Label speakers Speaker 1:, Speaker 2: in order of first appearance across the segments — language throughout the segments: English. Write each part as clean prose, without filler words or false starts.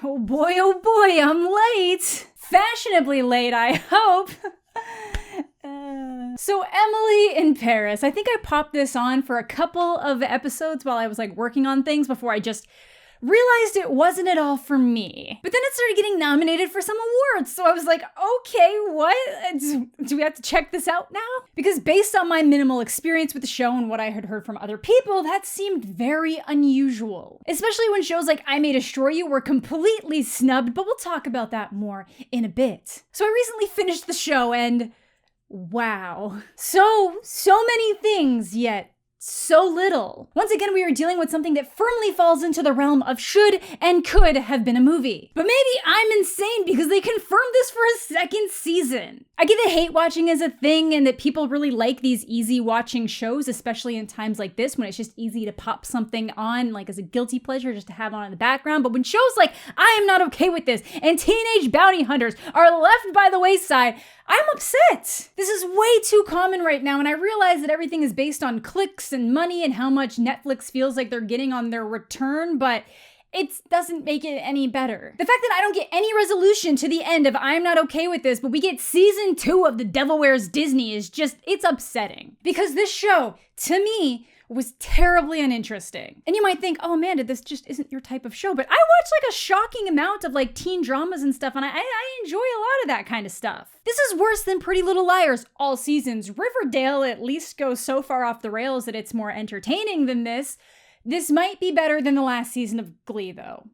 Speaker 1: Oh boy, I'm late. Fashionably late, I hope. So Emily in Paris, I think I popped this on for a couple of episodes while I was working on things before I just realized it wasn't at all for me. But then it started getting nominated for some awards, so I was like, okay, what? Do we have to check this out now? Because based on my minimal experience with the show and what I had heard from other people, that seemed very unusual. Especially when shows like I May Destroy You were completely snubbed, but we'll talk about that more in a bit. So I recently finished the show and wow. So many things, yet so little. Once again, we are dealing with something that firmly falls into the realm of should and could have been a movie. But maybe I'm insane because they confirmed this for a second season. I get that hate watching is a thing and that people really like these easy watching shows, especially in times like this when it's just easy to pop something on as a guilty pleasure just to have on in the background. But when shows like I Am Not Okay With This and Teenage Bounty Hunters are left by the wayside, I'm upset. This is way too common right now, and I realize that everything is based on clicks and money and how much Netflix feels like they're getting on their return, but it doesn't make it any better. The fact that I don't get any resolution to the end of I'm Not Okay With This, but we get season 2 of The Devil Wears Disney is just, it's upsetting. Because this show, to me, was terribly uninteresting. And you might think, oh Amanda, this just isn't your type of show, but I watch a shocking amount of teen dramas and stuff, and I enjoy a lot of that kind of stuff. This is worse than Pretty Little Liars all seasons. Riverdale at least goes so far off the rails that it's more entertaining than this. This might be better than the last season of Glee, though.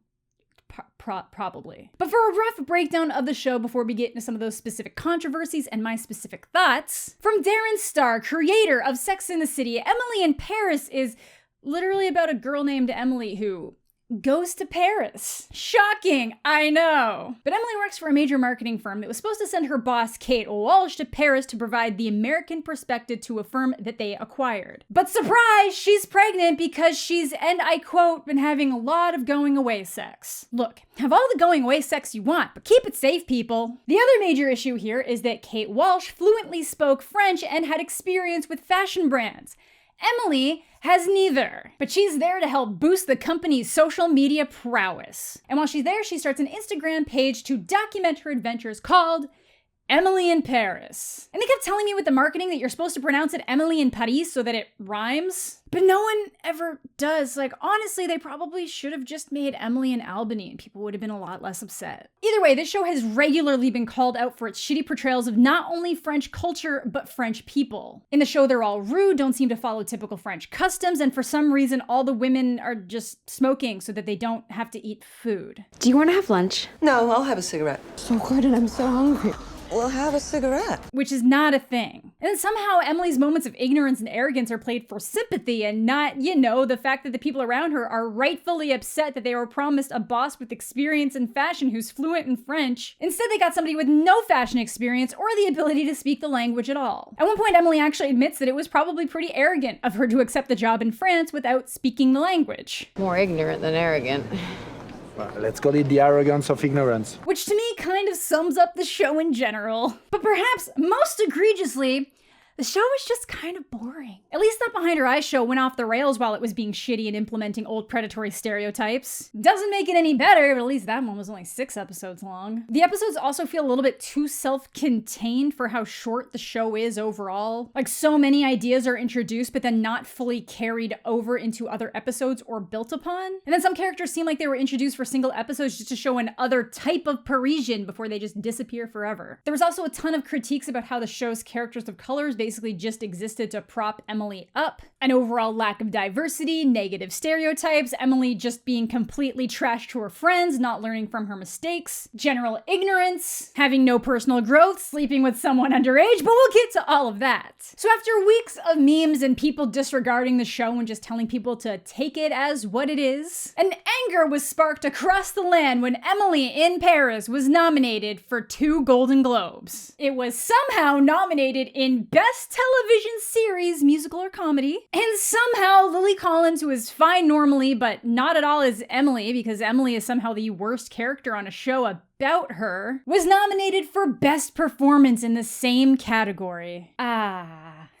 Speaker 1: Probably. But for a rough breakdown of the show before we get into some of those specific controversies and my specific thoughts, from Darren Star, creator of Sex and the City, Emily in Paris is literally about a girl named Emily who goes to Paris. Shocking, I know. But Emily works for a major marketing firm that was supposed to send her boss, Kate Walsh, to Paris to provide the American perspective to a firm that they acquired. But surprise, she's pregnant because she's, and I quote, been having a lot of going away sex. Look, have all the going away sex you want, but keep it safe, people. The other major issue here is that Kate Walsh fluently spoke French and had experience with fashion brands. Emily has neither, but she's there to help boost the company's social media prowess. And while she's there, she starts an Instagram page to document her adventures called Emily in Paris. And they kept telling me with the marketing that you're supposed to pronounce it Emily in Paris so that it rhymes, but no one ever does. Honestly, they probably should have just made Emily in Albany and people would have been a lot less upset. Either way, this show has regularly been called out for its shitty portrayals of not only French culture, but French people. In the show, they're all rude, don't seem to follow typical French customs, and for some reason, all the women are just smoking so that they don't have to eat food.
Speaker 2: Do you want to have lunch?
Speaker 3: No, I'll have a cigarette.
Speaker 2: So good, and I'm so hungry.
Speaker 3: We'll have a cigarette.
Speaker 1: Which is not a thing. And then somehow Emily's moments of ignorance and arrogance are played for sympathy and not, the fact that the people around her are rightfully upset that they were promised a boss with experience in fashion who's fluent in French. Instead, they got somebody with no fashion experience or the ability to speak the language at all. At one point, Emily actually admits that it was probably pretty arrogant of her to accept the job in France without speaking the language.
Speaker 2: More ignorant than arrogant.
Speaker 4: Well, let's call it the arrogance of ignorance.
Speaker 1: Which to me kind of sums up the show in general. But perhaps most egregiously, the show was just kind of boring. At least that Behind Her Eyes show went off the rails while it was being shitty and implementing old predatory stereotypes. Doesn't make it any better, but at least that one was only 6 episodes long. The episodes also feel a little bit too self-contained for how short the show is overall. So many ideas are introduced, but then not fully carried over into other episodes or built upon. And then some characters seem like they were introduced for single episodes just to show an other type of Parisian before they just disappear forever. There was also a ton of critiques about how the show's characters of colors basically just existed to prop Emily up. An overall lack of diversity, negative stereotypes, Emily just being completely trashed to her friends, not learning from her mistakes, general ignorance, having no personal growth, sleeping with someone underage, but we'll get to all of that. So after weeks of memes and people disregarding the show and just telling people to take it as what it is, an anger was sparked across the land when Emily in Paris was nominated for 2 Golden Globes. It was somehow nominated in Best Television Series, Musical or Comedy, and somehow Lily Collins, who is fine normally, but not at all as Emily, because Emily is somehow the worst character on a show about her, was nominated for Best Performance in the same category.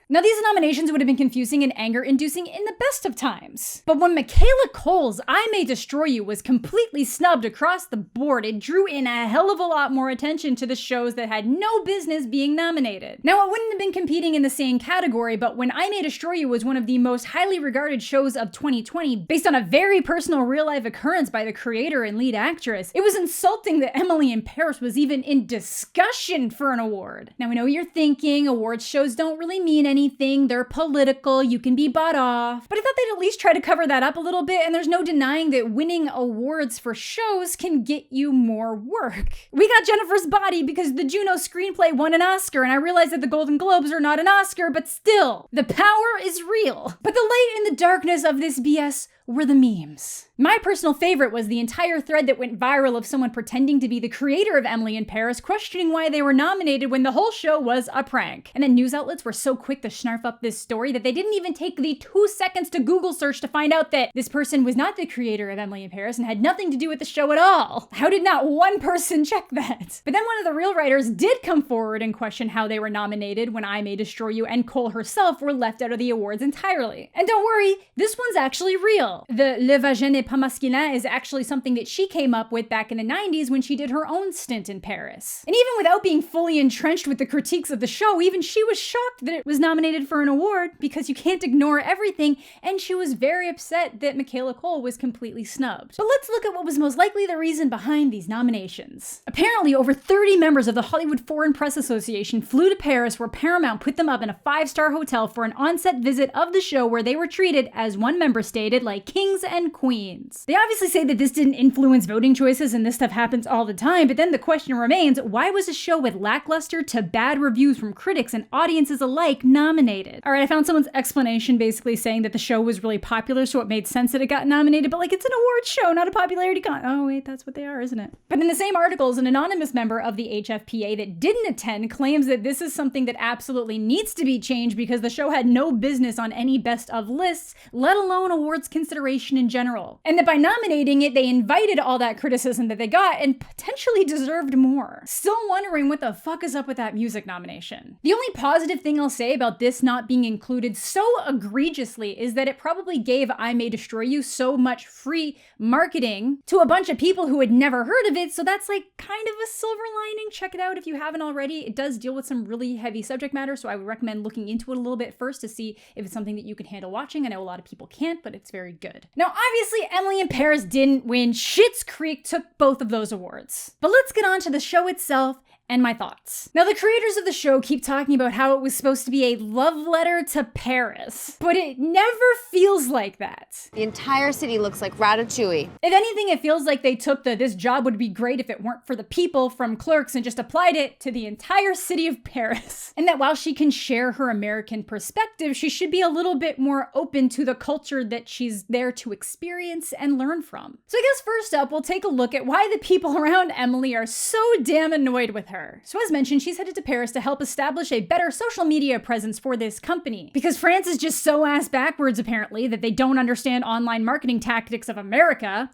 Speaker 1: Now, these nominations would have been confusing and anger-inducing in the best of times. But when Michaela Coel's I May Destroy You was completely snubbed across the board, it drew in a hell of a lot more attention to the shows that had no business being nominated. Now, it wouldn't have been competing in the same category, but when I May Destroy You was one of the most highly regarded shows of 2020, based on a very personal real-life occurrence by the creator and lead actress, it was insulting that Emily in Paris was even in discussion for an award. Now, I know you're thinking awards shows don't really mean anything, they're political, you can be bought off, but I thought they'd at least try to cover that up a little bit, and there's no denying that winning awards for shows can get you more work. We got Jennifer's Body because the Juno screenplay won an Oscar, and I realize that the Golden Globes are not an Oscar, but still, the power is real. But the light in the darkness of this BS were the memes. My personal favorite was the entire thread that went viral of someone pretending to be the creator of Emily in Paris, questioning why they were nominated when the whole show was a prank. And then news outlets were so quick to snarf up this story that they didn't even take the 2 seconds to Google search to find out that this person was not the creator of Emily in Paris and had nothing to do with the show at all. How did not one person check that? But then one of the real writers did come forward and question how they were nominated when I May Destroy You and Cole herself were left out of the awards entirely. And don't worry, this one's actually real. The Le Vagin n'est pas masculin is actually something that she came up with back in the 90s when she did her own stint in Paris. And even without being fully entrenched with the critiques of the show, even she was shocked that it was nominated for an award because you can't ignore everything, and she was very upset that Michaela Coel was completely snubbed. But let's look at what was most likely the reason behind these nominations. Apparently, over 30 members of the Hollywood Foreign Press Association flew to Paris where Paramount put them up in a 5-star hotel for an on-set visit of the show where they were treated, as one member stated, like kings and queens. They obviously say that this didn't influence voting choices and this stuff happens all the time, but then the question remains, why was a show with lackluster to bad reviews from critics and audiences alike nominated? Alright, I found someone's explanation basically saying that the show was really popular, so it made sense that it got nominated, but like, it's an award show, not a popularity Oh wait, that's what they are, isn't it? But in the same articles, an anonymous member of the HFPA that didn't attend claims that this is something that absolutely needs to be changed because the show had no business on any best of lists, let alone awards consideration in general. And that by nominating it, they invited all that criticism that they got and potentially deserved more. Still wondering what the fuck is up with that music nomination. The only positive thing I'll say about this not being included so egregiously is that it probably gave I May Destroy You so much free marketing to a bunch of people who had never heard of it, so that's like kind of a silver lining. Check it out if you haven't already. It does deal with some really heavy subject matter, so I would recommend looking into it a little bit first to see if it's something that you can handle watching. I know a lot of people can't, but it's very good. Now, obviously, Emily in Paris didn't win. Schitt's Creek took both of those awards. But let's get on to the show itself and my thoughts. Now, the creators of the show keep talking about how it was supposed to be a love letter to Paris, but it never feels like that.
Speaker 2: The entire city looks like Ratatouille.
Speaker 1: If anything, it feels like they took the "this job would be great if it weren't for the people" from Clerks and just applied it to the entire city of Paris. And that while she can share her American perspective, she should be a little bit more open to the culture that she's there to experience and learn from. So I guess first up, we'll take a look at why the people around Emily are so damn annoyed with her. So as mentioned, she's headed to Paris to help establish a better social media presence for this company. Because France is just so ass backwards, apparently, that they don't understand online marketing tactics of America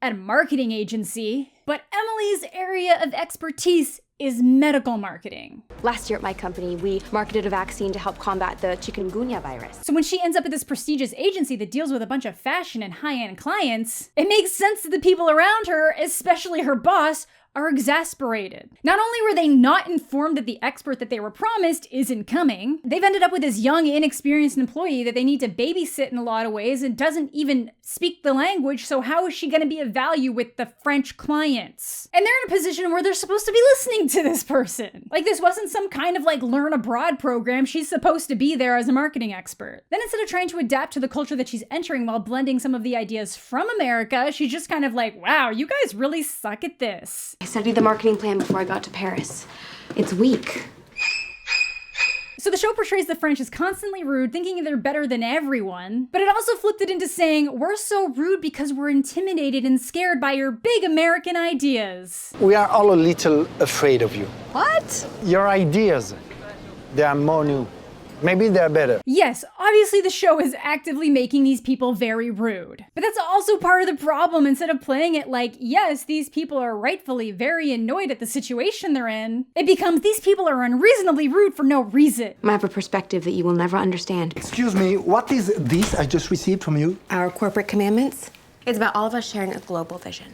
Speaker 1: at a marketing agency. But Emily's area of expertise is medical marketing.
Speaker 5: Last year at my company, we marketed a vaccine to help combat the chikungunya virus.
Speaker 1: So when she ends up at this prestigious agency that deals with a bunch of fashion and high-end clients, it makes sense that the people around her, especially her boss, are exasperated. Not only were they not informed that the expert that they were promised isn't coming, they've ended up with this young, inexperienced employee that they need to babysit in a lot of ways and doesn't even speak the language, so how is she gonna be of value with the French clients? And they're in a position where they're supposed to be listening to this person. Like, this wasn't some kind of like learn abroad program. She's supposed to be there as a marketing expert. Then instead of trying to adapt to the culture that she's entering while blending some of the ideas from America, she's just kind of like, wow, you guys really suck at this.
Speaker 5: I studied the marketing plan before I got to Paris. It's weak.
Speaker 1: So the show portrays the French as constantly rude, thinking they're better than everyone, but it also flipped it into saying, we're so rude because we're intimidated and scared by your big American ideas.
Speaker 4: We are all a little afraid of you.
Speaker 2: What?
Speaker 4: Your ideas, they are more new. Maybe they're better.
Speaker 1: Yes, obviously the show is actively making these people very rude. But that's also part of the problem. Instead of playing it like, yes, these people are rightfully very annoyed at the situation they're in, it becomes these people are unreasonably rude for no reason.
Speaker 5: I have a perspective that you will never understand.
Speaker 6: Excuse me, what is this I just received from you?
Speaker 5: Our corporate commandments? It's about all of us sharing a global vision.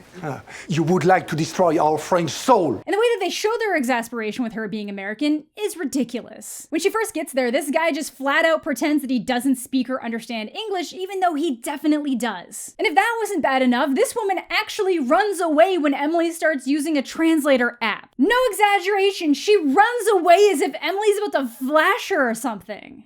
Speaker 6: You would like to destroy our French soul.
Speaker 1: And the way that they show their exasperation with her being American is ridiculous. When she first gets there, this guy just flat out pretends that he doesn't speak or understand English, even though he definitely does. And if that wasn't bad enough, this woman actually runs away when Emily starts using a translator app. No exaggeration, she runs away as if Emily's about to flash her or something.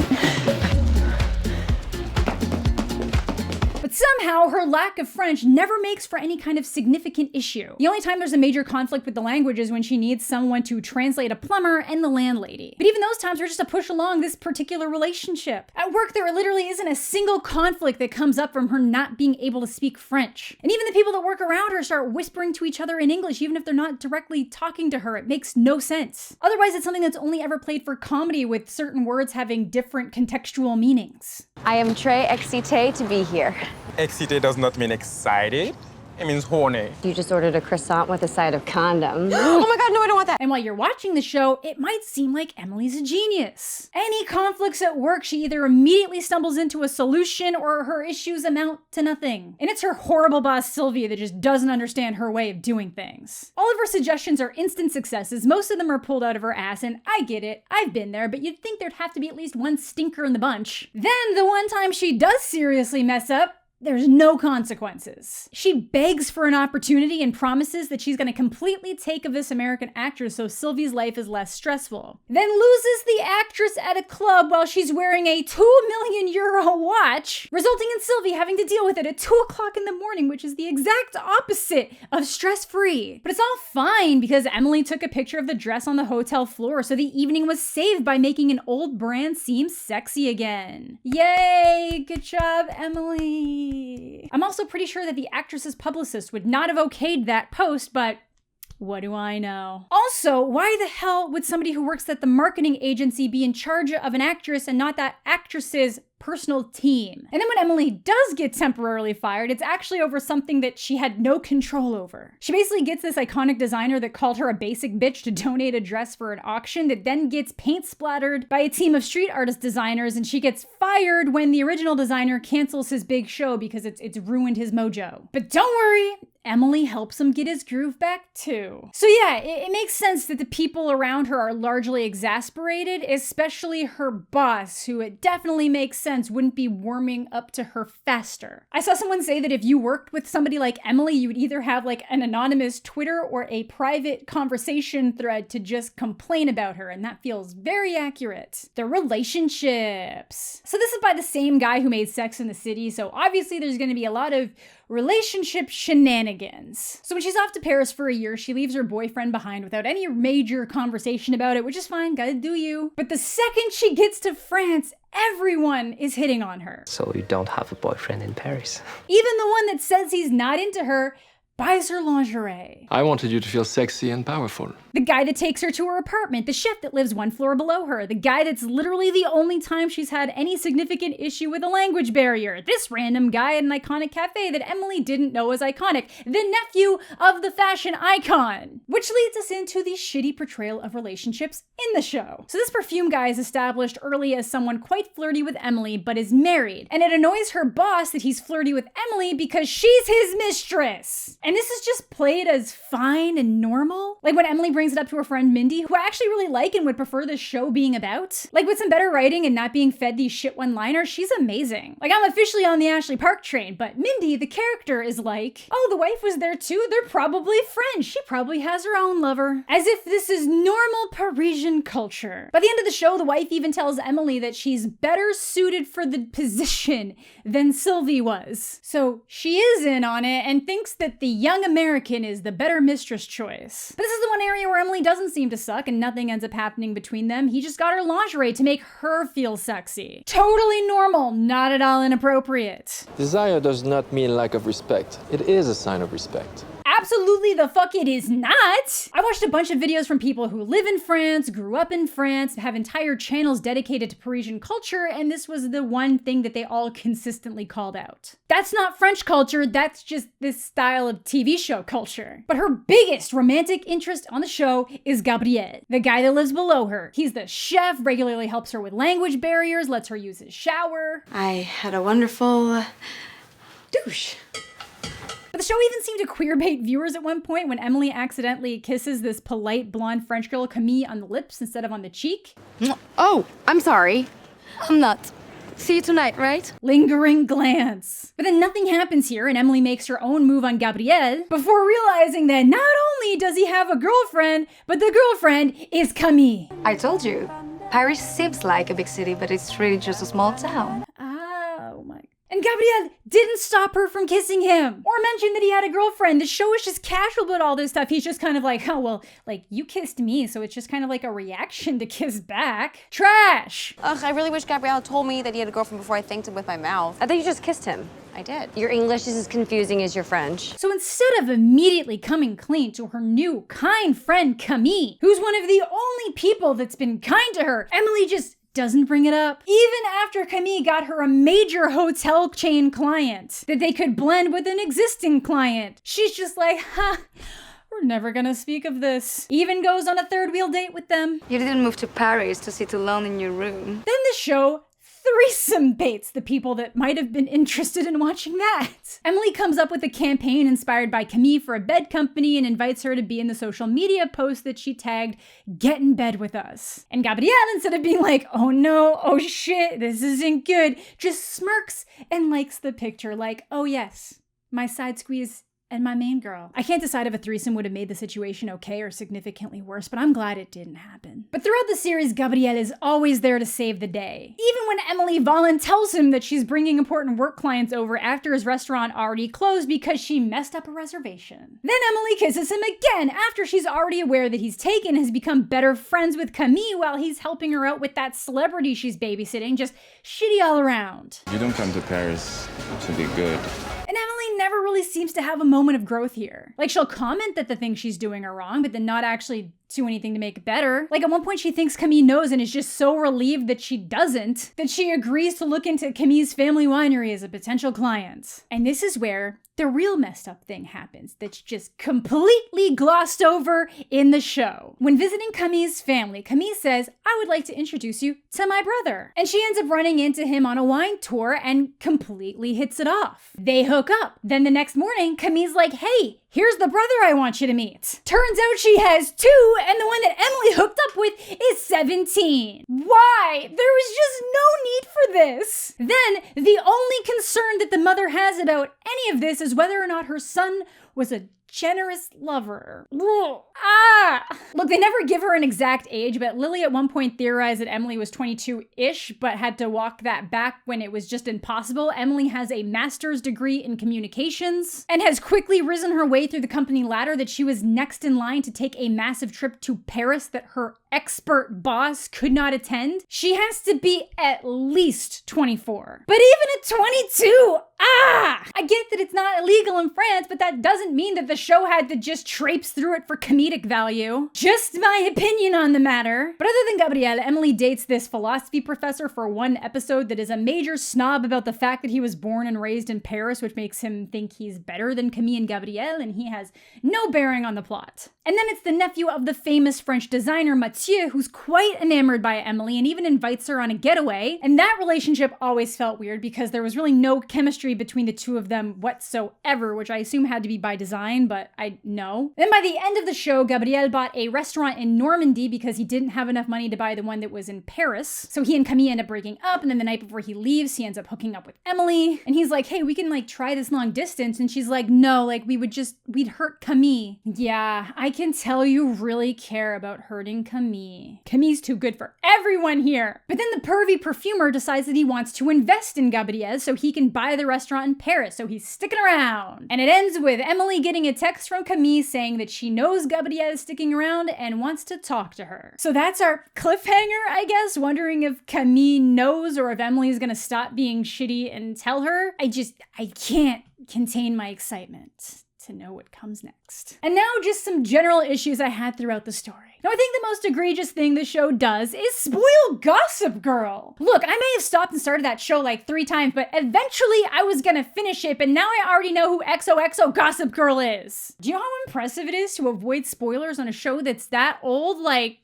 Speaker 1: But somehow, her lack of French never makes for any kind of significant issue. The only time there's a major conflict with the language is when she needs someone to translate a plumber and the landlady. But even those times are just to push along this particular relationship. At work, there literally isn't a single conflict that comes up from her not being able to speak French. And even the people that work around her start whispering to each other in English, even if they're not directly talking to her. It makes no sense. Otherwise, it's something that's only ever played for comedy, with certain words having different contextual meanings.
Speaker 2: I am très excitée to be here.
Speaker 7: Excité does not mean excited. It means horny.
Speaker 2: You just ordered a croissant with a side of condom. Oh my god, no, I don't want that.
Speaker 1: And while you're watching the show, it might seem like Emily's a genius. Any conflicts at work, she either immediately stumbles into a solution or her issues amount to nothing. And it's her horrible boss, Sylvia, that just doesn't understand her way of doing things. All of her suggestions are instant successes. Most of them are pulled out of her ass, and I get it. I've been there, but you'd think there'd have to be at least one stinker in the bunch. Then, the one time she does seriously mess up, there's no consequences. She begs for an opportunity and promises that she's gonna completely take of this American actress so Sylvie's life is less stressful. Then loses the actress at a club while she's wearing a €2 million watch, resulting in Sylvie having to deal with it at 2 o'clock in the morning, which is the exact opposite of stress-free. But it's all fine because Emily took a picture of the dress on the hotel floor, so the evening was saved by making an old brand seem sexy again. Yay, good job, Emily. I'm also pretty sure that the actress's publicist would not have okayed that post, but what do I know? Also, why the hell would somebody who works at the marketing agency be in charge of an actress and not that actress's personal team? And then when Emily does get temporarily fired, it's actually over something that she had no control over. She basically gets this iconic designer that called her a basic bitch to donate a dress for an auction that then gets paint splattered by a team of street artist designers, and she gets fired when the original designer cancels his big show because it's ruined his mojo. But don't worry, Emily helps him get his groove back too. So yeah, it makes sense that the people around her are largely exasperated, especially her boss, who it definitely makes sense wouldn't be warming up to her faster. I saw someone say that if you worked with somebody like Emily, you would either have like an anonymous Twitter or a private conversation thread to just complain about her, and that feels very accurate. Their relationships. So this is by the same guy who made Sex and the City, so obviously there's gonna be a lot of relationship shenanigans. So when she's off to Paris for a year, she leaves her boyfriend behind without any major conversation about it, which is fine, gotta do you. But the second she gets to France, everyone is hitting on her.
Speaker 8: So you don't have a boyfriend in Paris?
Speaker 1: Even the one that says he's not into her buys her lingerie.
Speaker 9: I wanted you to feel sexy and powerful.
Speaker 1: The guy that takes her to her apartment, the chef that lives one floor below her, the guy that's literally the only time she's had any significant issue with a language barrier, this random guy at an iconic cafe that Emily didn't know was iconic, the nephew of the fashion icon. Which leads us into the shitty portrayal of relationships in the show. So this perfume guy is established early as someone quite flirty with Emily, but is married. And it annoys her boss that he's flirty with Emily because she's his mistress. And this is just played as fine and normal. Like when Emily brings it up to her friend Mindy, who I actually really like and would prefer this show being about. Like with some better writing and not being fed these shit one-liners, she's amazing. Like I'm officially on the Ashley Park train, but Mindy, the character, is like, oh, the wife was there too, they're probably friends. She probably has her own lover. As if this is normal Parisian culture. By the end of the show, the wife even tells Emily that she's better suited for the position than Sylvie was. So she is in on it and thinks that the young American is the better mistress choice. But this is the one area where Emily doesn't seem to suck and nothing ends up happening between them. He just got her lingerie to make her feel sexy. Totally normal, not at all inappropriate.
Speaker 9: Desire does not mean lack of respect. It is a sign of respect.
Speaker 1: Absolutely the fuck it is not. I watched a bunch of videos from people who live in France, grew up in France, have entire channels dedicated to Parisian culture, and this was the one thing that they all consistently called out. That's not French culture, that's just this style of TV show culture. But her biggest romantic interest on the show is Gabriel, the guy that lives below her. He's the chef, regularly helps her with language barriers, lets her use his shower.
Speaker 10: I had a wonderful douche.
Speaker 1: But the show even seemed to queerbait viewers at one point when Emily accidentally kisses this polite blonde French girl Camille on the lips instead of on the cheek.
Speaker 10: Oh, I'm sorry. I'm not. See you tonight, right?
Speaker 1: Lingering glance. But then nothing happens here and Emily makes her own move on Gabriel before realizing that not only does he have a girlfriend, but the girlfriend is Camille.
Speaker 10: I told you. Paris seems like a big city, but it's really just a small town.
Speaker 1: Oh my. And Gabriel didn't stop her from kissing him or mention that he had a girlfriend. The show is just casual about all this stuff. He's just kind of like, oh, well, like, you kissed me, so it's just kind of like a reaction to kiss back. Trash.
Speaker 5: Ugh, I really wish Gabrielle told me that he had a girlfriend before I thanked him with my mouth.
Speaker 2: I thought you just kissed him.
Speaker 5: I did.
Speaker 2: Your English is as confusing as your French.
Speaker 1: So instead of immediately coming clean to her new kind friend Camille, who's one of the only people that's been kind to her, Emily just doesn't bring it up. Even after Camille got her a major hotel chain client that they could blend with an existing client, she's just like, we're never gonna speak of this. Even goes on a third wheel date with them.
Speaker 10: You didn't move to Paris to sit alone in your room.
Speaker 1: Then the show threesome baits the people that might have been interested in watching that. Emily comes up with a campaign inspired by Camille for a bed company and invites her to be in the social media post that she tagged, "Get in bed with us." And Gabrielle, instead of being like, oh no, oh shit, this isn't good, just smirks and likes the picture like, oh yes, my side squeeze and my main girl. I can't decide if a threesome would have made the situation okay or significantly worse, but I'm glad it didn't happen. But throughout the series, Gabrielle is always there to save the day. Even when Emily tells him that she's bringing important work clients over after his restaurant already closed because she messed up a reservation. Then Emily kisses him again after she's already aware that he's taken, has become better friends with Camille while he's helping her out with that celebrity she's babysitting, just shitty all around.
Speaker 11: You don't come to Paris to be good.
Speaker 1: And Emily never really seems to have a moment of growth here. Like, she'll comment that the things she's doing are wrong, but then not actually do anything to make it better. Like, at one point she thinks Camille knows and is just so relieved that she doesn't, that she agrees to look into Camille's family winery as a potential client. And this is where the real messed up thing happens that's just completely glossed over in the show. When visiting Camille's family, Camille says, I would like to introduce you to my brother. And she ends up running into him on a wine tour and completely hits it off. They hook up. Then the next morning, Camille's like, hey, here's the brother I want you to meet. Turns out she has two, and the one that Emily hooked up with is 17. Why? There was just no need for this. Then, the only concern that the mother has about any of this is whether or not her son was a generous lover. Look, they never give her an exact age, but Lily at one point theorized that Emily was 22-ish, but had to walk that back when it was just impossible. Emily has a master's degree in communications and has quickly risen her way through the company ladder that she was next in line to take a massive trip to Paris that her expert boss could not attend. She has to be at least 24. But even at 22, I get that it's not illegal in France, but that doesn't mean that the show had to just traipse through it for comedic value. Just my opinion on the matter. But other than Gabrielle, Emily dates this philosophy professor for one episode that is a major snob about the fact that he was born and raised in Paris, which makes him think he's better than Camille and Gabrielle, and he has no bearing on the plot. And then it's the nephew of the famous French designer Mathieu, who's quite enamored by Emily and even invites her on a getaway. And that relationship always felt weird because there was really no chemistry between the two of them whatsoever, which I assume had to be by design, but I know. Then by the end of the show, Gabriel bought a restaurant in Normandy because he didn't have enough money to buy the one that was in Paris. So he and Camille end up breaking up, and then the night before he leaves, he ends up hooking up with Emily. And he's like, hey, we can try this long distance. And she's like, no, we'd hurt Camille. Yeah, I can tell you really care about hurting Camille. Camille's too good for everyone here. But then the pervy perfumer decides that he wants to invest in Gabrielle so he can buy the restaurant in Paris, so he's sticking around. And it ends with Emily getting a text from Camille saying that she knows Gabrielle is sticking around and wants to talk to her. So that's our cliffhanger, I guess, wondering if Camille knows or if Emily is gonna stop being shitty and tell her. I can't contain my excitement to know what comes next. And now just some general issues I had throughout the story. Now I think the most egregious thing the show does is spoil Gossip Girl. Look, I may have stopped and started that show like 3 times, but eventually I was gonna finish it, but now I already know who XOXO Gossip Girl is. Do you know how impressive it is to avoid spoilers on a show that's that old? Like,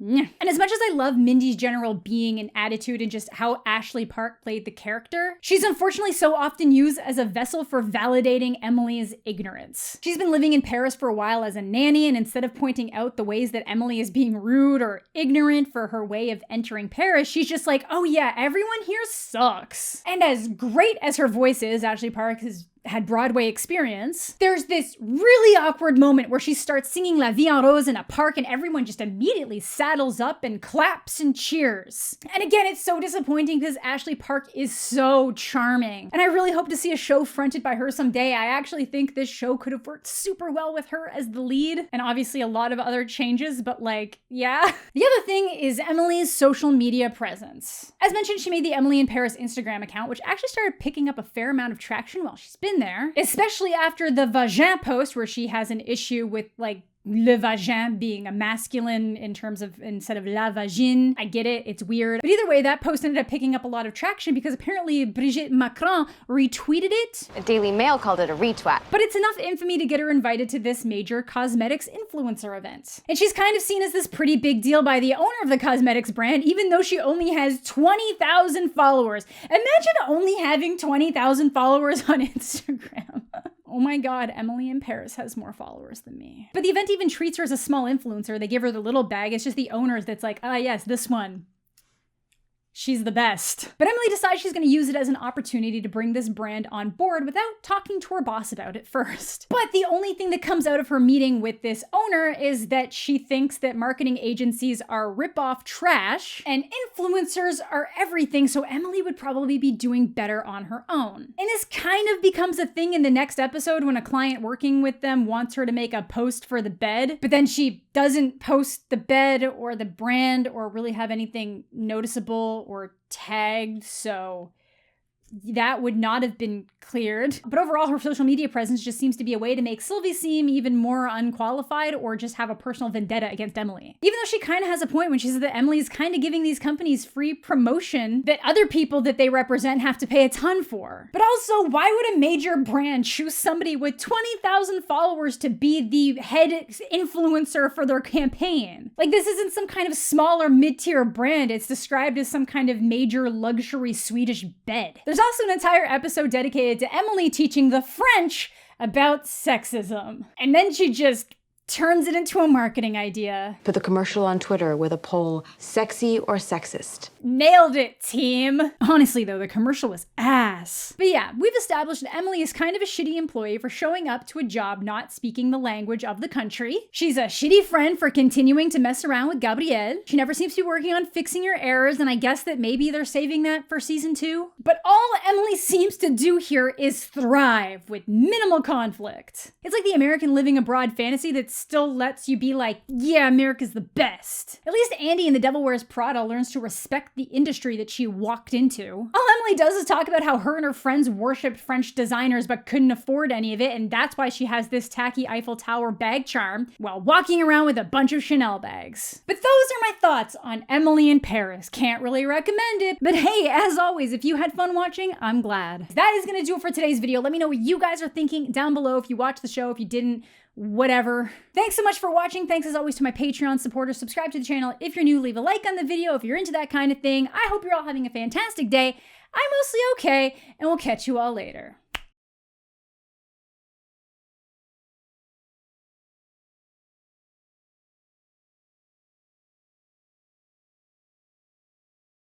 Speaker 1: and as much as I love Mindy's general being and attitude and just how Ashley Park played the character, she's unfortunately so often used as a vessel for validating Emily's ignorance. She's been living in Paris for a while as a nanny, and instead of pointing out the ways that Emily is being rude or ignorant for her way of entering Paris, she's just like, oh yeah, everyone here sucks. And as great as her voice is, Ashley Park has had Broadway experience, there's this really awkward moment where she starts singing La Vie en Rose in a park and everyone just immediately saddles up and claps and cheers. And again, it's so disappointing because Ashley Park is so charming. And I really hope to see a show fronted by her someday. I actually think this show could have worked super well with her as the lead, and obviously a lot of other changes, but like, yeah. The other thing is Emily's social media presence. As mentioned, she made the Emily in Paris Instagram account, which actually started picking up a fair amount of traction while she's been there, especially after the vagin post where she has an issue with like le vagin being a masculine in terms of instead of la vagine. I get it, it's weird. But either way, that post ended up picking up a lot of traction because apparently Brigitte Macron retweeted it.
Speaker 2: The Daily Mail called it a retweet.
Speaker 1: But it's enough infamy to get her invited to this major cosmetics influencer event. And she's kind of seen as this pretty big deal by the owner of the cosmetics brand, even though she only has 20,000 followers. Imagine only having 20,000 followers on Instagram. Oh my god, Emily in Paris has more followers than me. But the event even treats her as a small influencer. They give her the little bag. It's just the owners that's like, ah yes, this one. She's the best. But Emily decides she's going to use it as an opportunity to bring this brand on board without talking to her boss about it first. But the only thing that comes out of her meeting with this owner is that she thinks that marketing agencies are rip-off trash and influencers are everything, so Emily would probably be doing better on her own. And this kind of becomes a thing in the next episode when a client working with them wants her to make a post for the bed, but then she doesn't post the bed or the brand or really have anything noticeable or tagged, so that would not have been cleared. But overall, her social media presence just seems to be a way to make Sylvie seem even more unqualified or just have a personal vendetta against Emily. Even though she kind of has a point when she says that Emily is kind of giving these companies free promotion that other people that they represent have to pay a ton for. But also, why would a major brand choose somebody with 20,000 followers to be the head influencer for their campaign? Like, this isn't some kind of smaller mid-tier brand. It's described as some kind of major luxury Swedish bed. There's also an entire episode dedicated to Emily teaching the French about sexism. And then she just turns it into a marketing idea.
Speaker 5: Put the commercial on Twitter with a poll, sexy or sexist.
Speaker 1: Nailed it, team. Honestly though, the commercial was ass. But yeah, we've established that Emily is kind of a shitty employee for showing up to a job not speaking the language of the country. She's a shitty friend for continuing to mess around with Gabrielle. She never seems to be working on fixing her errors, and I guess that maybe they're saving that for season 2. But all Emily seems to do here is thrive with minimal conflict. It's like the American living abroad fantasy that still lets you be like, yeah, America's the best. At least Andy in The Devil Wears Prada learns to respect the industry that she walked into. All Emily does is talk about how her and her friends worshipped French designers but couldn't afford any of it, and that's why she has this tacky Eiffel Tower bag charm while walking around with a bunch of Chanel bags. But those are my thoughts on Emily in Paris. Can't really recommend it, but hey, as always, if you had fun watching, I'm glad. That is gonna do it for today's video. Let me know what you guys are thinking down below if you watched the show, if you didn't, whatever. Thanks so much for watching. Thanks as always to my Patreon supporters. Subscribe to the channel if you're new. Leave a like on the video if you're into that kind of thing. I hope you're all having a fantastic day. I'm mostly okay, and we'll catch you all later.